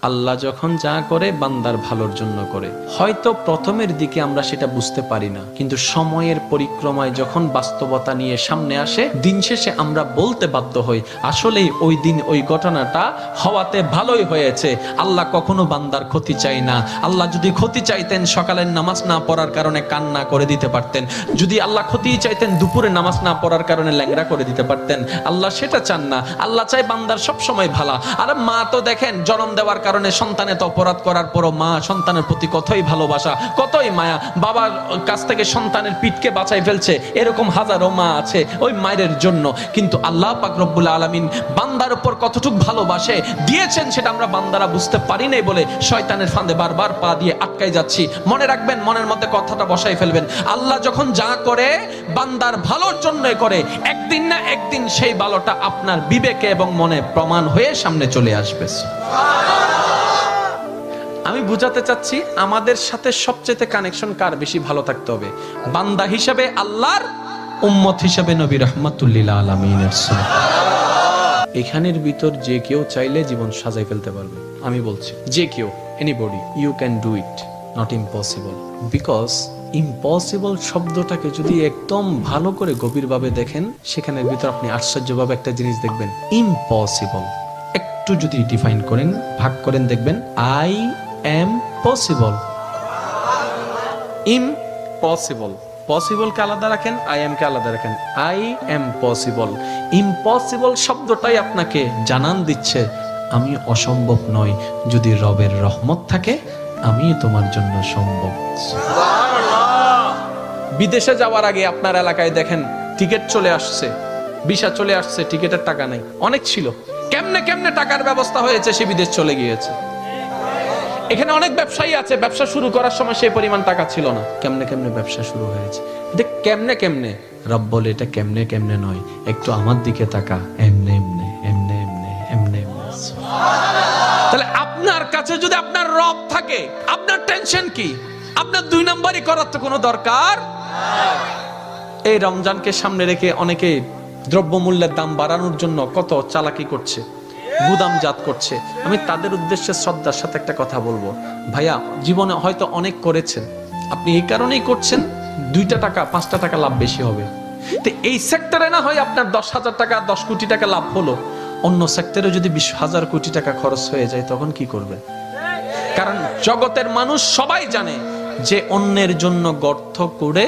আল্লাহ যখন যা করে বান্দার ভালোর জন্য করে। হয়তো প্রথমের দিকে আমরা সেটা বুঝতে পারি না, কিন্তু সময়ের পরিক্রমায় যখন বাস্তবতা নিয়ে সামনে আসে, দিন শেষে আমরা বলতে বাধ্য হই আসলেই ওই দিন ওই ঘটনাটা হওয়াতে ভালোই হয়েছে। আল্লাহ কখনো বান্দার ক্ষতি চাই না। আল্লাহ যদি ক্ষতি চাইতেন সকালের নামাজ না পড়ার কারণে কান্না করে দিতে পারতেন। যদি আল্লাহ ক্ষতি চাইতেন দুপুরে নামাজ না পড়ার কারণে ল্যাংড়া করে দিতে পারতেন। আল্লাহ সেটা চান না। আল্লাহ চাই বান্দার সব সময় ভালো। আর মা তো দেখেন জন্ম দেওয়ার কারণে সন্তানের তো অপরাধ করার পরও মা সন্তানের প্রতি কতই ভালোবাসা, কতই মায়া। বাবার কাছ থেকে সন্তানের পিঠকে বাঁচাই ফেলছে, এরকম হাজারো মা আছে ওই মায়ের জন্য। কিন্তু আল্লাহ পাক রব্বুল আলামিন বান্দার উপর কতটুক ভালোবাসে দিয়েছেন সেটা আমরা বান্দারা বুঝতে পারি নাই বলে শয়তানের ফাঁদে বারবার পা দিয়ে আটকাই যাচ্ছি। মনে রাখবেন, মনের মধ্যে কথাটা বসাই ফেলবেন, আল্লাহ যখন যা করে বান্দার ভালোর জন্যই করে। একদিন না একদিন সেই ভালোটা আপনার বিবেকে এবং মনে প্রমাণ হয়ে সামনে চলে আসবে। আমি বুঝাতে চাচ্ছি আমাদের সাথে সবচেয়ে কানেকশন কার বেশি ভালো থাকতে হবে, বান্দা হিসেবে আল্লাহর, উম্মত হিসেবে নবী রাহমাতুল লিল আলামিনের। এখানের ভিতর যে কেউ চাইলে জীবন সাজাই ফেলতে পারবে। আমি বলছি যে কেউ, anybody, you can do it, not impossible. Because impossible শব্দটাকে যদি একদম ভালো করে গভীরভাবে দেখেন, সেখানের ভিতর আপনি আশ্চর্যভাবে একটা জিনিস দেখবেন। ইম্পসিবল একটু যদি ডিফাইন করেন, ভাগ করেন, দেখবেন I am possible. Impossible, possible কে আলাদা রাখেন, আই এম কে আলাদা রাখেন। I am possible. ইম্পসিবল শব্দটাই আপনাকে জানান দিচ্ছে আমি অসম্ভব নই, যদি রবের রহমত থাকে আমি তোমার জন্য সম্ভব। বিদেশে যাওয়ার আগে আপনার এলাকায় দেখেন টিকিট চলে আসছে, ভিসা চলে আসছে, টিকিটের টাকা নাই। অনেক ছিল, কেমনে কেমনে টাকার ব্যবস্থা হয়েছে, সে বিদেশ চলে গিয়েছে। এখানে অনেক ব্যবসায়ী আছে, ব্যবসা শুরু করার সময় সেই পরিমাণ টাকা ছিল না, কেমনে কেমনে ব্যবসা শুরু হয়েছে। এটা কেমনে কেমনে, রব বলে এটা কেমনে কেমনে নয়, একটু আমার দিকে তাকা, এমনে এমনে এমনে এমনে এমনে এমনে। তাহলে আপনার কাছে যদি আপনার রব থাকে, আপনার টেনশন কি? আপনার দুই নাম্বারই করার তো কোনো দরকার। এই রমজানকে সামনে রেখে অনেকে দ্রব্যমূল্যের দাম বাড়ানোর জন্য কত চালাকি করছে, গুদামজাত করছে। আমি তাদের উদ্দেশ্যে শ্রদ্ধার সাথে একটা কথা বলবো, ভাইয়া জীবনে হয়তো অনেক করেছেন, আপনি এই কারণেই করছেন 2টা টাকা 5টা টাকা লাভ বেশি হবে। তো এই সেক্টরে না হয় আপনার 10,000 টাকা 10 কোটি টাকা লাভ হলো, অন্য সেক্টরে যদি 20,000 কোটি টাকা খরচ হয়ে যায় তখন কি করবেন? কারণ জগতের মানুষ সবাই জানে যে অন্যের জন্য গর্ত করে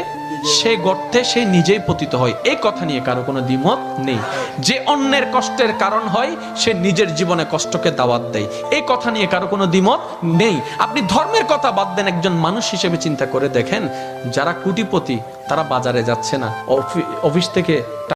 সে গর্তে সে নিজেই পতিত হয়, এই কথা নিয়ে কারো কোনো দ্বিমত নেই। যে অন্যের কষ্টের কারণ হয় সে নিজের জীবনে কষ্টকে দাওয়াত দেয়, এই কথা নিয়ে কারো কোনো দ্বিমত নেই। আপনি ধর্মের কথা বাদ দেন, একজন মানুষ হিসেবে চিন্তা করে দেখেন, যারা কোটিপতি তারা বাজারে যাচ্ছে না, অফিস থেকে